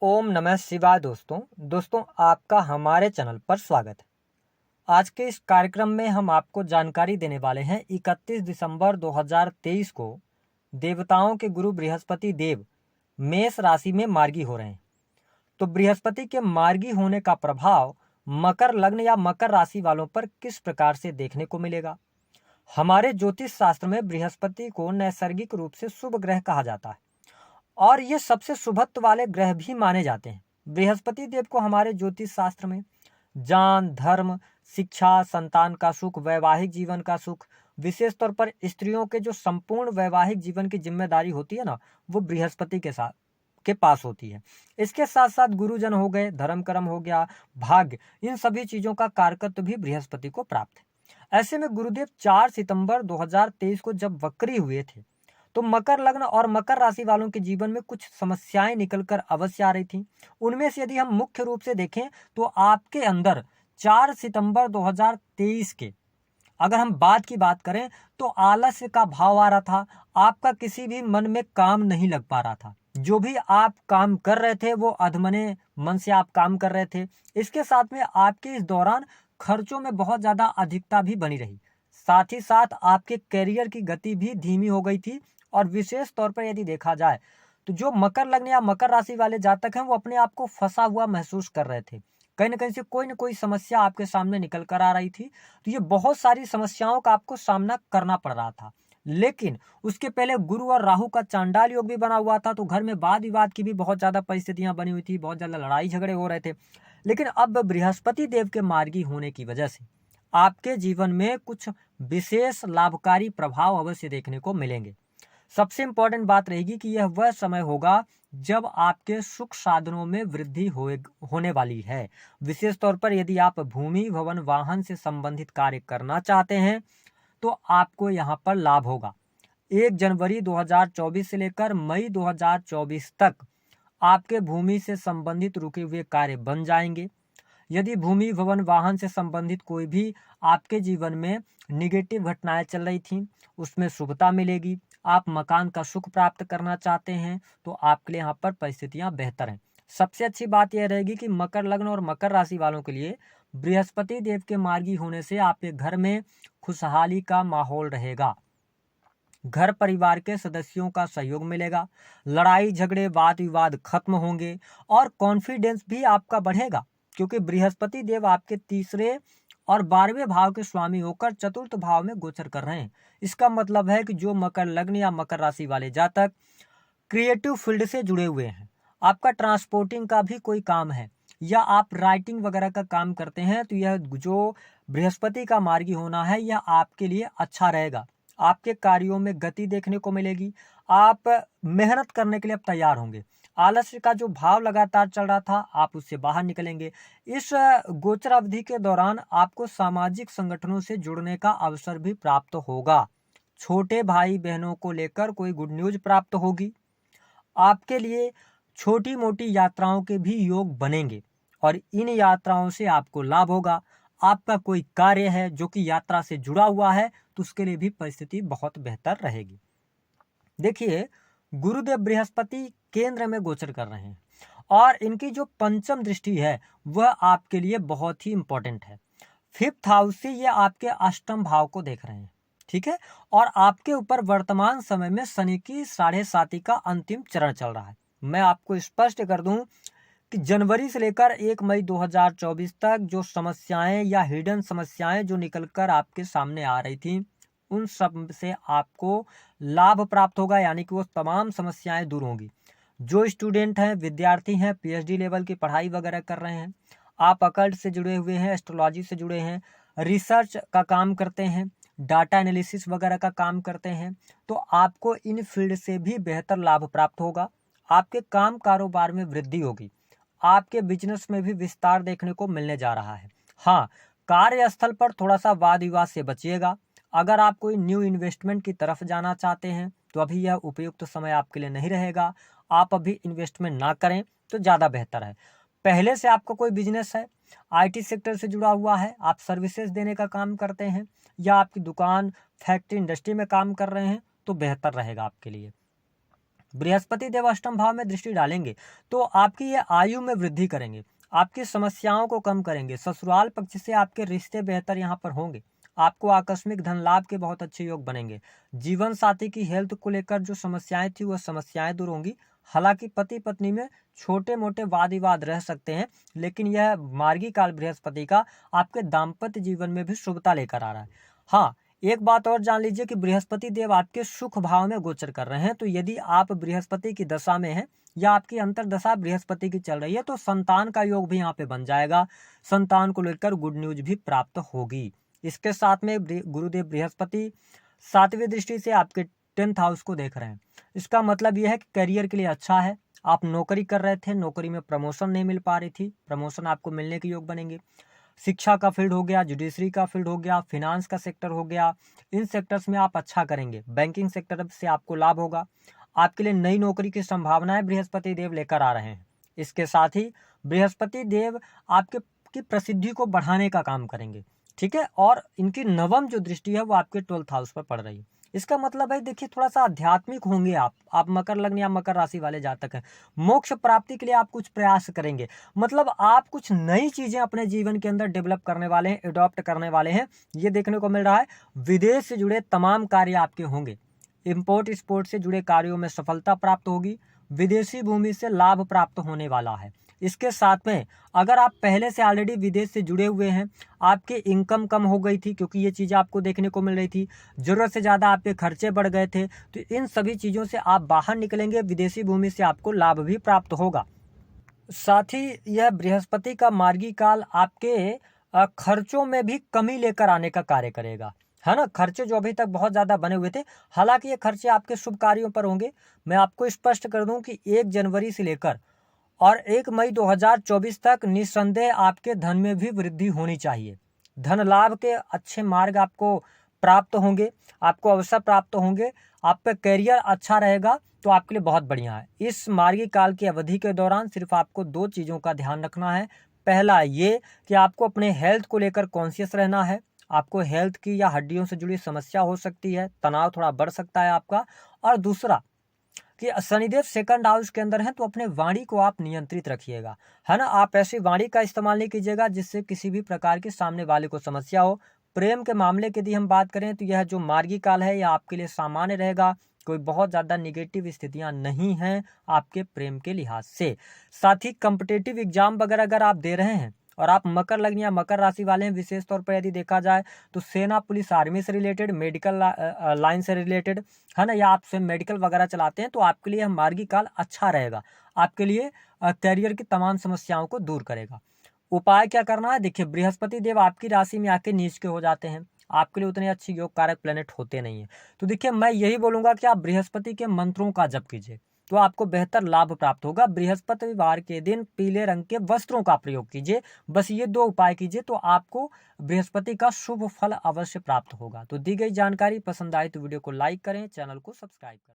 ओम नमः शिवाय। दोस्तों आपका हमारे चैनल पर स्वागत है। आज के इस कार्यक्रम में हम आपको जानकारी देने वाले हैं 31 दिसंबर 2023 को देवताओं के गुरु बृहस्पति देव मेष राशि में मार्गी हो रहे हैं। तो बृहस्पति के मार्गी होने का प्रभाव मकर लग्न या मकर राशि वालों पर किस प्रकार से देखने को मिलेगा। हमारे ज्योतिष शास्त्र में बृहस्पति को नैसर्गिक रूप से शुभ ग्रह कहा जाता है और ये सबसे शुभत्व वाले ग्रह भी माने जाते हैं। बृहस्पति देव को हमारे ज्योतिष शास्त्र में ज्ञान, धर्म, शिक्षा, संतान का सुख, वैवाहिक जीवन का सुख, विशेष तौर पर स्त्रियों के जो संपूर्ण वैवाहिक जीवन की जिम्मेदारी होती है ना, वो बृहस्पति के पास होती है। इसके साथ साथ गुरुजन हो गए, धर्म कर्म हो गया, भाग्य, इन सभी चीजों का कारकत्व भी बृहस्पति को प्राप्त है। ऐसे में गुरुदेव 4 सितंबर 2023 को जब वक्री हुए थे तो मकर लग्न और मकर राशि वालों के जीवन में कुछ समस्याएं निकलकर अवश्य आ रही थी। उनमें से यदि हम मुख्य रूप से देखें तो आपके अंदर 4 सितंबर 2023 के अगर हम बात करें तो आलस्य का भाव आ रहा था। आपका किसी भी मन में काम नहीं लग पा रहा था। जो भी आप काम कर रहे थे वो अधमने मन से आप काम कर रहे थे। इसके साथ में आपके इस दौरान खर्चों में बहुत ज्यादा अधिकता भी बनी रही। साथ ही साथ आपके करियर की गति भी धीमी हो गई थी। और विशेष तौर पर यदि देखा जाए तो जो मकर लग्न या मकर राशि वाले जातक हैं वो अपने आप को फंसा हुआ महसूस कर रहे थे। कहीं ना कहीं से कोई ना कोई समस्या आपके सामने निकल कर आ रही थी। तो ये बहुत सारी समस्याओं का आपको सामना करना पड़ रहा था। लेकिन उसके पहले गुरु और राहु का चांडाल योग भी बना हुआ था, तो घर में वाद विवाद की भी बहुत ज्यादा परिस्थितियां बनी हुई थी, बहुत ज्यादा लड़ाई झगड़े हो रहे थे। लेकिन अब बृहस्पति देव के मार्गी होने की वजह से आपके जीवन में कुछ विशेष लाभकारी प्रभाव अवश्य देखने को मिलेंगे। सबसे इंपॉर्टेंट बात रहेगी कि यह वह समय होगा जब आपके सुख साधनों में वृद्धि होने वाली है। विशेष तौर पर यदि आप भूमि, भवन, वाहन से संबंधित कार्य करना चाहते हैं तो आपको यहाँ पर लाभ होगा। 1 जनवरी 2024 से लेकर मई 2024 तक आपके भूमि से संबंधित रुके हुए कार्य बन जाएंगे। यदि भूमि, भवन, वाहन से संबंधित कोई भी आपके जीवन में निगेटिव घटनाएं चल रही थी, उसमें शुभता मिलेगी। आप मकान का सुख प्राप्त करना चाहते हैं तो आपके लिए यहाँ पर परिस्थितियां बेहतर हैं। सबसे अच्छी बात यह रहेगी कि मकर लग्न और मकर राशि वालों के लिए बृहस्पति देव के मार्गी होने से आपके घर में खुशहाली का माहौल रहेगा। घर परिवार के सदस्यों का सहयोग मिलेगा, लड़ाई झगड़े वाद विवाद खत्म होंगे और कॉन्फिडेंस भी आपका बढ़ेगा, क्योंकि बृहस्पति देव आपके तीसरे और 12वें भाव के स्वामी होकर चतुर्थ भाव में गोचर कर रहे हैं। इसका मतलब है कि जो मकर लग्न या मकर राशि वाले जातक क्रिएटिव फील्ड से जुड़े हुए हैं, आपका ट्रांसपोर्टिंग का भी कोई काम है या आप राइटिंग वगैरह का काम करते हैं, तो यह जो बृहस्पति का मार्गी होना है यह आपके लिए अच्छा रहेगा। आपके कार्यों में गति देखने को मिलेगी। आप मेहनत करने के लिए अब तैयार होंगे। आलस्य का जो भाव लगातार चल रहा था, आप उससे बाहर निकलेंगे। इस गोचर अवधि के दौरान आपको सामाजिक संगठनों से जुड़ने का अवसर भी प्राप्त होगा। छोटे भाई बहनों को लेकर कोई गुड न्यूज प्राप्त होगी। आपके लिए छोटी मोटी यात्राओं के भी योग बनेंगे और इन यात्राओं से आपको लाभ होगा। आपका कोई कार्य है जो कि यात्रा से जुड़ा हुआ है तो उसके लिए भी परिस्थिति बहुत बेहतर रहेगी। देखिए, गुरुदेव बृहस्पति केंद्र में गोचर कर रहे हैं और इनकी जो पंचम दृष्टि है वह आपके लिए बहुत ही इंपॉर्टेंट है। 5th हाउस से ये आपके अष्टम भाव को देख रहे हैं, ठीक है। और आपके ऊपर वर्तमान समय में शनि की 7.5 का अंतिम चरण चल रहा है। मैं आपको स्पष्ट कर दूं कि जनवरी से लेकर 1 मई 2024 तक जो समस्याएं या हिडन समस्याएं जो निकलकर आपके सामने आ रही थी, उन सब से आपको लाभ प्राप्त होगा, यानी कि वो तमाम समस्याएं दूर होंगी। जो स्टूडेंट हैं, विद्यार्थी हैं, पीएचडी लेवल की पढ़ाई वगैरह कर रहे हैं, आप अकल्ट से जुड़े हुए हैं, एस्ट्रोलॉजी से जुड़े हैं, रिसर्च का काम करते हैं, डाटा एनालिसिस वगैरह का काम करते हैं, तो आपको इन फील्ड से भी बेहतर लाभ प्राप्त होगा। आपके काम कारोबार में वृद्धि होगी। आपके बिजनेस में भी विस्तार देखने को मिलने जा रहा है। हाँ, कार्यस्थल पर थोड़ा सा वाद विवाद से बचिएगा। अगर आप कोई न्यू इन्वेस्टमेंट की तरफ जाना चाहते हैं तो अभी यह उपयुक्त समय आपके लिए नहीं रहेगा। आप अभी इन्वेस्टमेंट ना करें तो ज़्यादा बेहतर है। पहले से आपका कोई बिजनेस है, आईटी सेक्टर से जुड़ा हुआ है, आप सर्विसेज देने का काम करते हैं या आपकी दुकान, फैक्ट्री, इंडस्ट्री में काम कर रहे हैं तो बेहतर रहेगा आपके लिए। बृहस्पति देव अष्टम भाव में दृष्टि डालेंगे तो आपकी ये आयु में वृद्धि करेंगे, आपकी समस्याओं को कम करेंगे, ससुराल पक्ष से आपके रिश्ते बेहतर यहाँ पर होंगे, आपको आकस्मिक धन लाभ के बहुत अच्छे योग बनेंगे। जीवन साथी की हेल्थ को लेकर जो समस्याएं थी वह समस्याएं दूर होंगी। हालांकि पति पत्नी में छोटे मोटे वाद विवाद रह सकते हैं, लेकिन यह मार्गी काल बृहस्पति का आपके दाम्पत्य जीवन में भी शुभता लेकर आ रहा है। हाँ, एक बात और जान लीजिए कि बृहस्पति देव आपके सुख भाव में गोचर कर रहे हैं, तो यदि आप बृहस्पति की दशा में हैं या आपकी अंतर्दशा बृहस्पति की चल रही है तो संतान का योग भी यहाँ पे बन जाएगा, संतान को लेकर गुड न्यूज भी प्राप्त होगी। इसके साथ में गुरुदेव बृहस्पति 7वीं दृष्टि से आपके 10th हाउस को देख रहे हैं। इसका मतलब यह है कि करियर के लिए अच्छा है। आप नौकरी कर रहे थे, नौकरी में प्रमोशन नहीं मिल पा रही थी, प्रमोशन आपको मिलने के योग बनेंगे। शिक्षा का फील्ड हो गया, जुडिशरी का फील्ड हो गया, फिनांस का सेक्टर हो गया, इन सेक्टर्स में आप अच्छा करेंगे। बैंकिंग सेक्टर से आपको लाभ होगा। आपके लिए नई नौकरी की संभावनाएं बृहस्पति देव लेकर आ रहे हैं। इसके साथ ही बृहस्पति देव आपके की प्रसिद्धि को बढ़ाने का काम करेंगे, ठीक है। और इनकी नवम जो दृष्टि है वो आपके 12th हाउस पर पड़ रही है। इसका मतलब है देखिए थोड़ा सा आध्यात्मिक होंगे आप मकर लग्न या मकर राशि वाले जातक हैं। मोक्ष प्राप्ति के लिए आप कुछ प्रयास करेंगे, मतलब आप कुछ नई चीजें अपने जीवन के अंदर डेवलप करने वाले हैं, एडॉप्ट करने वाले हैं, ये देखने को मिल रहा है। विदेश से जुड़े तमाम कार्य आपके होंगे, इंपोर्ट एक्सपोर्ट से जुड़े कार्यों में सफलता प्राप्त होगी, विदेशी भूमि से लाभ प्राप्त होने वाला है। इसके साथ में अगर आप पहले से ऑलरेडी विदेश से जुड़े हुए हैं, आपके इनकम कम हो गई थी क्योंकि ये चीज़ आपको देखने को मिल रही थी, ज़रूरत से ज़्यादा आपके खर्चे बढ़ गए थे, तो इन सभी चीज़ों से आप बाहर निकलेंगे, विदेशी भूमि से आपको लाभ भी प्राप्त होगा। साथ ही यह बृहस्पति का मार्गी काल आपके खर्चों में भी कमी लेकर आने का कार्य करेगा, है ना। खर्चे जो अभी तक बहुत ज़्यादा बने हुए थे, हालांकि ये खर्चे आपके शुभ कार्यों पर होंगे। मैं आपको स्पष्ट कर दूं कि 1 जनवरी से लेकर और 1 मई 2024 तक निस्संदेह आपके धन में भी वृद्धि होनी चाहिए। धन लाभ के अच्छे मार्ग आपको प्राप्त होंगे, आपको अवसर प्राप्त होंगे, आपका करियर अच्छा रहेगा, तो आपके लिए बहुत बढ़िया है। इस मार्गी काल की अवधि के दौरान सिर्फ आपको 2 चीज़ों का ध्यान रखना है। पहला ये कि आपको अपने हेल्थ को लेकर कॉन्शियस रहना है। आपको हेल्थ की या हड्डियों से जुड़ी समस्या हो सकती है, तनाव थोड़ा बढ़ सकता है आपका। और दूसरा कि शनिदेव 2nd हाउस के अंदर है, तो अपने वाणी को आप नियंत्रित रखिएगा, है ना। आप ऐसी वाणी का इस्तेमाल नहीं कीजिएगा जिससे किसी भी प्रकार की सामने वाले को समस्या हो। प्रेम के मामले की यदि हम बात करें तो यह जो मार्गी काल है यह आपके लिए सामान्य रहेगा, कोई बहुत ज़्यादा निगेटिव स्थितियां नहीं हैं आपके प्रेम के लिहाज से। साथ ही कॉम्पिटिटिव एग्जाम वगैरह अगर आप दे रहे हैं और आप मकर लग्न या मकर राशि वाले हैं, विशेष तौर पर यदि देखा जाए तो सेना, पुलिस, आर्मी से रिलेटेड, मेडिकल लाइन से रिलेटेड, है ना, या आप स्वयं मेडिकल वगैरह चलाते हैं, तो आपके लिए मार्गी काल अच्छा रहेगा, आपके लिए करियर की तमाम समस्याओं को दूर करेगा। उपाय क्या करना है, देखिए बृहस्पति देव आपकी राशि में आके नीच के हो जाते हैं, आपके लिए उतने अच्छे योग कारक प्लेनेट होते नहीं है। तो देखिए मैं यही बोलूंगा कि आप बृहस्पति के मंत्रों का जप कीजिए, तो आपको बेहतर लाभ प्राप्त होगा। बृहस्पतिवार के दिन पीले रंग के वस्त्रों का प्रयोग कीजिए, बस ये 2 उपाय कीजिए तो आपको बृहस्पति का शुभ फल अवश्य प्राप्त होगा। तो दी गई जानकारी पसंद आए तो वीडियो को लाइक करें, चैनल को सब्सक्राइब करें।